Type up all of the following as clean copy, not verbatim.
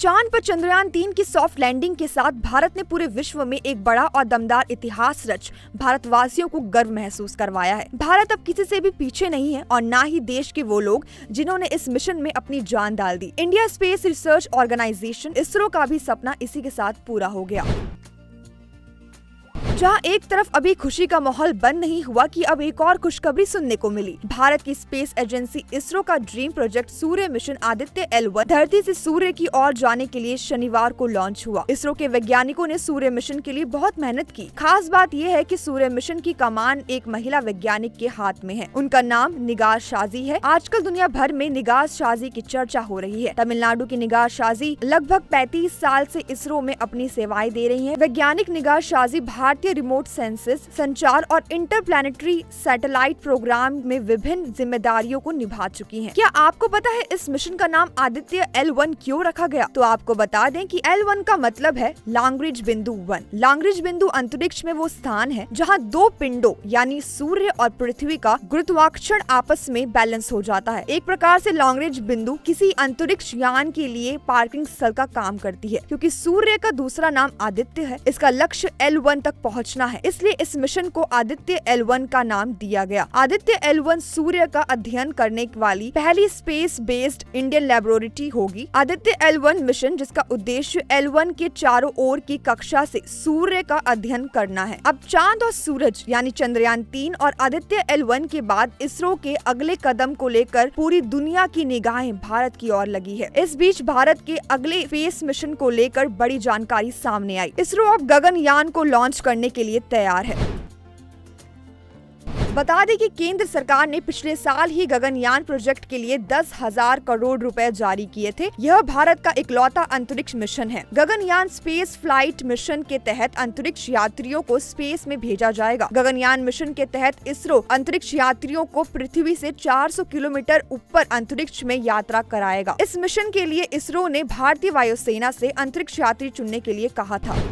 चांद पर चंद्रयान-3 की सॉफ्ट लैंडिंग के साथ भारत ने पूरे विश्व में एक बड़ा और दमदार इतिहास रच भारतवासियों को गर्व महसूस करवाया है। भारत अब किसी से भी पीछे नहीं है और ना ही देश के वो लोग जिन्होंने इस मिशन में अपनी जान डाल दी। India space research organisation ISRO का भी सपना इसी के साथ पूरा हो गया। जहां एक तरफ अभी खुशी का माहौल बंद नहीं हुआ कि अब एक और खुशखबरी सुनने को मिली। भारत की स्पेस एजेंसी इसरो का ड्रीम प्रोजेक्ट सूर्य मिशन आदित्य L1 धरती से सूर्य की ओर जाने के लिए शनिवार को लॉन्च हुआ। इसरो के वैज्ञानिकों ने सूर्य मिशन के लिए बहुत मेहनत की। खास बात यह है कि सूर्य मिशन की कमान एक महिला वैज्ञानिक के हाथ में है। उनका नाम निगार शाजी है। आजकल दुनिया भर में निगार शाजी की चर्चा हो रही है। तमिलनाडु की निगार शाजी लगभग 35 साल से इसरो में अपनी सेवाएं दे रही हैं। वैज्ञानिक निगार शाजी भारतीय रिमोट सेंसेस, संचार और इंटरप्लैनेटरी सैटेलाइट प्रोग्राम में विभिन्न जिम्मेदारियों को निभा चुकी हैं। क्या आपको पता है इस मिशन का नाम आदित्य L1 क्यों रखा गया? तो आपको बता दें कि L1 का मतलब है लॉन्ग बिंदु 1। लॉन्ग बिंदु अंतरिक्ष में वो स्थान है जहां दो पिंडों यानी सूर्य और पृथ्वी का गुरुत्वाकर्षण आपस में बैलेंस हो जाता है। एक प्रकार से लॉन्ग बिंदु किसी अंतरिक्ष यान के लिए पार्किंग स्थल का काम करती है। क्योंकि सूर्य का दूसरा नाम आदित्य है, इसका लक्ष्य L1 तक पहुंचना है, इसलिए इस मिशन को आदित्य L1 का नाम दिया गया। आदित्य L1 सूर्य का अध्ययन करने वाली पहली स्पेस बेस्ड इंडियन लैबोरेटरी होगी। आदित्य L1 मिशन जिसका उद्देश्य L1 के चारों ओर की कक्षा से सूर्य का अध्ययन करना है। अब चांद और सूरज यानी चंद्रयान-3 और आदित्य L1 के बाद इसरो के अगले कदम को लेकर पूरी दुनिया की निगाहें भारत की ओर लगी है। इस बीच भारत के अगले स्पेस मिशन को लेकर बड़ी जानकारी सामने आई। इसरो अब गगनयान को लॉन्च करने के लिए तैयार है। बता दें कि केंद्र सरकार ने पिछले साल ही गगनयान प्रोजेक्ट के लिए 10,000 करोड़ रुपए जारी किए थे। यह भारत का इकलौता अंतरिक्ष मिशन है। गगनयान स्पेस फ्लाइट मिशन के तहत अंतरिक्ष यात्रियों को स्पेस में भेजा जाएगा। गगनयान मिशन के तहत इसरो अंतरिक्ष यात्रियों को पृथ्वी से 400 किलोमीटर ऊपर अंतरिक्ष में यात्रा कराएगा। इस मिशन के लिए इसरो ने भारतीय वायुसेना से अंतरिक्ष यात्री चुनने के लिए कहा था।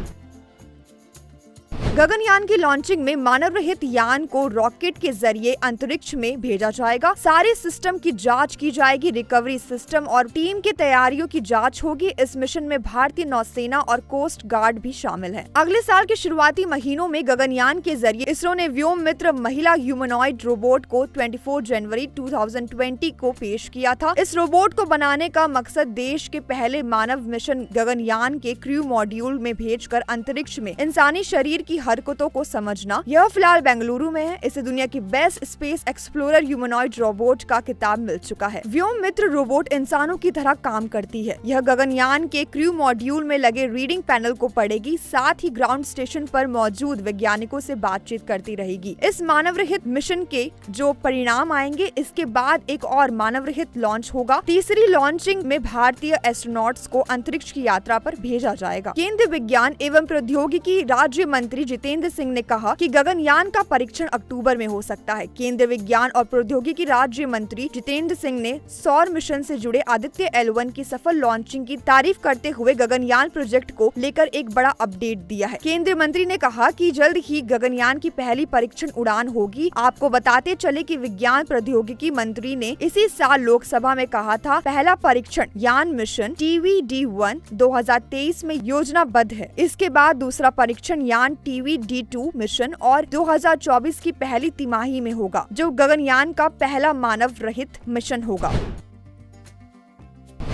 गगनयान की लॉन्चिंग में मानव रहित यान को रॉकेट के जरिए अंतरिक्ष में भेजा जाएगा। सारे सिस्टम की जांच की जाएगी, रिकवरी सिस्टम और टीम की तैयारियों की जांच होगी। इस मिशन में भारतीय नौसेना और कोस्ट गार्ड भी शामिल है। अगले साल के शुरुआती महीनों में गगनयान के जरिए इसरो ने व्योम मित्र महिला ह्यूमनॉइड रोबोट को 24 जनवरी 2020 को पेश किया था। इस रोबोट को बनाने का मकसद देश के पहले मानव मिशन गगनयान के क्रू मॉड्यूल में भेजकर अंतरिक्ष में इंसानी शरीर की हरकतों को समझना। यह फिलहाल बेंगलुरु में है। इसे दुनिया की best space explorer humanoid robot का खिताब मिल चुका है। व्योम मित्र रोबोट इंसानों की तरह काम करती है। यह गगनयान के क्रू मॉड्यूल में लगे रीडिंग पैनल को पढ़ेगी, साथ ही ग्राउंड स्टेशन पर मौजूद वैज्ञानिकों से बातचीत करती रहेगी। इस मानव रहित मिशन के जो परिणाम आएंगे, इसके बाद एक और मानव रहित लॉन्च होगा। तीसरी लॉन्चिंग में भारतीय एस्ट्रोनॉट्स को अंतरिक्ष की यात्रा पर भेजा जाएगा। केंद्रीय विज्ञान एवं प्रौद्योगिकी राज्य मंत्री जितेंद्र सिंह ने कहा कि गगनयान का परीक्षण अक्टूबर में हो सकता है। केंद्रीय विज्ञान और प्रौद्योगिकी राज्य मंत्री जितेंद्र सिंह ने सौर मिशन से जुड़े आदित्य L1 की सफल लॉन्चिंग की तारीफ करते हुए गगनयान प्रोजेक्ट को लेकर एक बड़ा अपडेट दिया है। केंद्रीय मंत्री ने कहा कि जल्द ही गगनयान की पहली परीक्षण उड़ान होगी। आपको बताते चले कि विज्ञान प्रौद्योगिकी मंत्री ने इसी साल लोकसभा में कहा था, पहला परीक्षण यान मिशन TVD1 2023 में योजनाबद्ध है। इसके बाद दूसरा परीक्षण यान TVD2 मिशन और 2024 की पहली तिमाही में होगा, जो गगनयान का पहला मानव रहित मिशन होगा।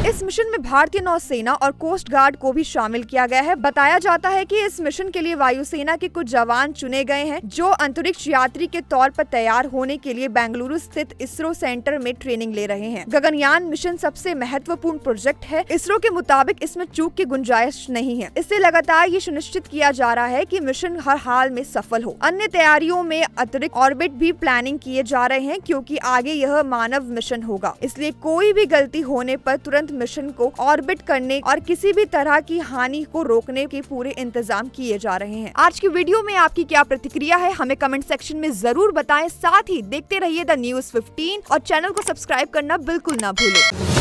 इस मिशन में भारतीय नौसेना और कोस्ट गार्ड को भी शामिल किया गया है। बताया जाता है कि इस मिशन के लिए वायुसेना के कुछ जवान चुने गए हैं, जो अंतरिक्ष यात्री के तौर पर तैयार होने के लिए बेंगलुरु स्थित इसरो सेंटर में ट्रेनिंग ले रहे हैं। गगनयान मिशन सबसे महत्वपूर्ण प्रोजेक्ट है। इसरो के मुताबिक इसमें चूक की गुंजाइश नहीं है। इससे लगातार ये सुनिश्चित किया जा रहा है कि मिशन हर हाल में सफल हो। अन्य तैयारियों में अतिरिक्त ऑर्बिट भी प्लानिंग किए जा रहे हैं, क्योंकि आगे यह मानव मिशन होगा। इसलिए कोई भी गलती होने पर तुरंत मिशन को ऑर्बिट करने और किसी भी तरह की हानि को रोकने के पूरे इंतजाम किए जा रहे हैं। आज की वीडियो में आपकी क्या प्रतिक्रिया है, हमें कमेंट सेक्शन में जरूर बताएं। साथ ही देखते रहिए द न्यूज़ 15 और चैनल को सब्सक्राइब करना बिल्कुल ना भूलें।